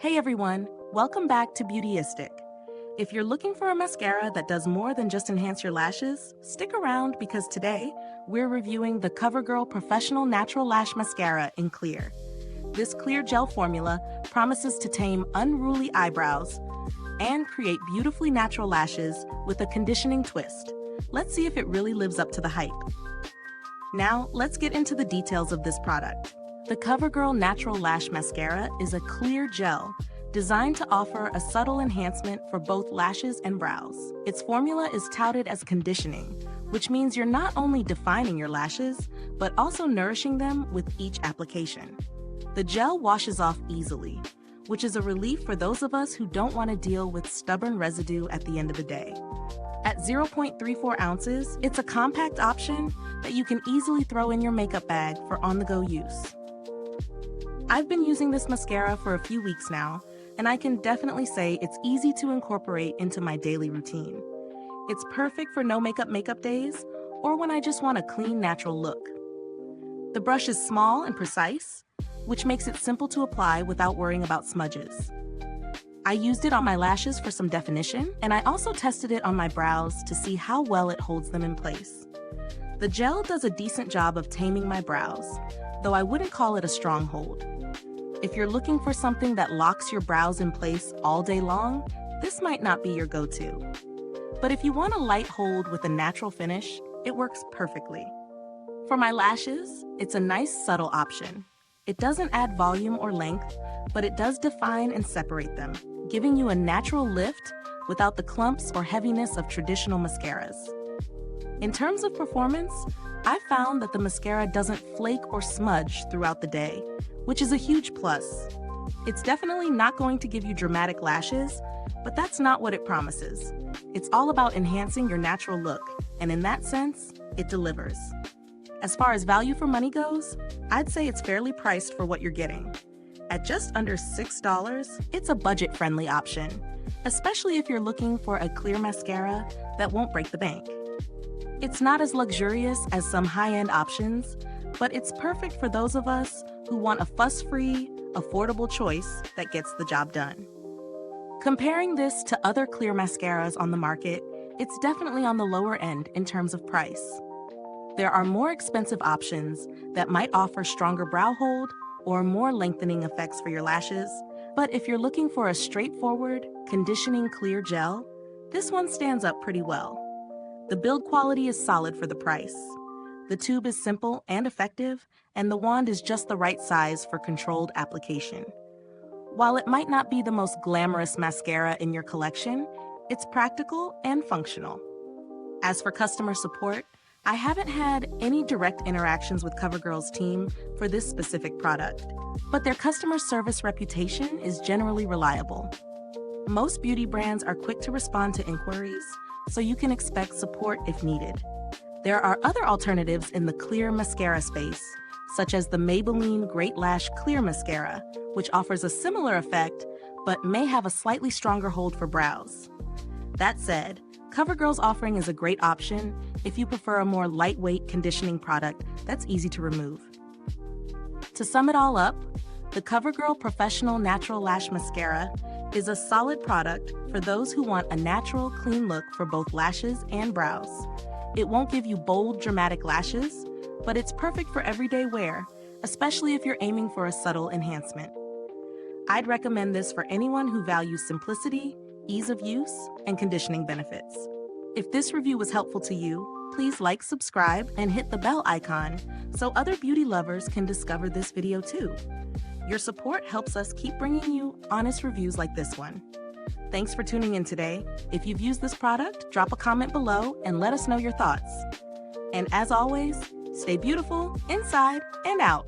Hey everyone, welcome back to Beautyistic. If you're looking for a mascara that does more than just enhance your lashes, stick around because today we're reviewing the Covergirl Professional Natural Lash Mascara in Clear. This clear gel formula promises to tame unruly eyebrows and create beautifully natural lashes with a conditioning twist. Let's see if it really lives up to the hype. Now, let's get into the details of this product. The Covergirl Natural Lash Mascara is a clear gel designed to offer a subtle enhancement for both lashes and brows. Its formula is touted as conditioning, which means you're not only defining your lashes, but also nourishing them with each application. The gel washes off easily, which is a relief for those of us who don't want to deal with stubborn residue at the end of the day. At 0.34 ounces, it's a compact option that you can easily throw in your makeup bag for on-the-go use. I've been using this mascara for a few weeks now, and I can definitely say it's easy to incorporate into my daily routine. It's perfect for no makeup days, or when I just want a clean, natural look. The brush is small and precise, which makes it simple to apply without worrying about smudges. I used it on my lashes for some definition, and I also tested it on my brows to see how well it holds them in place. The gel does a decent job of taming my brows, though I wouldn't call it a stronghold. If you're looking for something that locks your brows in place all day long, this might not be your go-to. But if you want a light hold with a natural finish, it works perfectly. For my lashes, it's a nice subtle option. It doesn't add volume or length, but it does define and separate them, giving you a natural lift without the clumps or heaviness of traditional mascaras. In terms of performance, I found that the mascara doesn't flake or smudge throughout the day, which is a huge plus. It's definitely not going to give you dramatic lashes, but that's not what it promises. It's all about enhancing your natural look, and in that sense, it delivers. As far as value for money goes, I'd say it's fairly priced for what you're getting. At just under $6, it's a budget-friendly option, especially if you're looking for a clear mascara that won't break the bank. It's not as luxurious as some high-end options, but it's perfect for those of us who want a fuss-free, affordable choice that gets the job done. Comparing this to other clear mascaras on the market, it's definitely on the lower end in terms of price. There are more expensive options that might offer stronger brow hold or more lengthening effects for your lashes, but if you're looking for a straightforward, conditioning clear gel, this one stands up pretty well. The build quality is solid for the price. The tube is simple and effective, and the wand is just the right size for controlled application. While it might not be the most glamorous mascara in your collection, it's practical and functional. As for customer support, I haven't had any direct interactions with Covergirl's team for this specific product, but their customer service reputation is generally reliable. Most beauty brands are quick to respond to inquiries, so you can expect support if needed. There are other alternatives in the clear mascara space, such as the Maybelline Great Lash Clear Mascara, which offers a similar effect, but may have a slightly stronger hold for brows. That said, Covergirl's offering is a great option if you prefer a more lightweight conditioning product that's easy to remove. To sum it all up, the Covergirl Professional Natural Lash Mascara is a solid product for those who want a natural, clean look for both lashes and brows. It won't give you bold, dramatic lashes, but it's perfect for everyday wear, especially if you're aiming for a subtle enhancement. I'd recommend this for anyone who values simplicity, ease of use, and conditioning benefits. If this review was helpful to you, please like, subscribe, and hit the bell icon so other beauty lovers can discover this video too. Your support helps us keep bringing you honest reviews like this one. Thanks for tuning in today. If you've used this product, drop a comment below and let us know your thoughts. And as always, stay beautiful inside and out.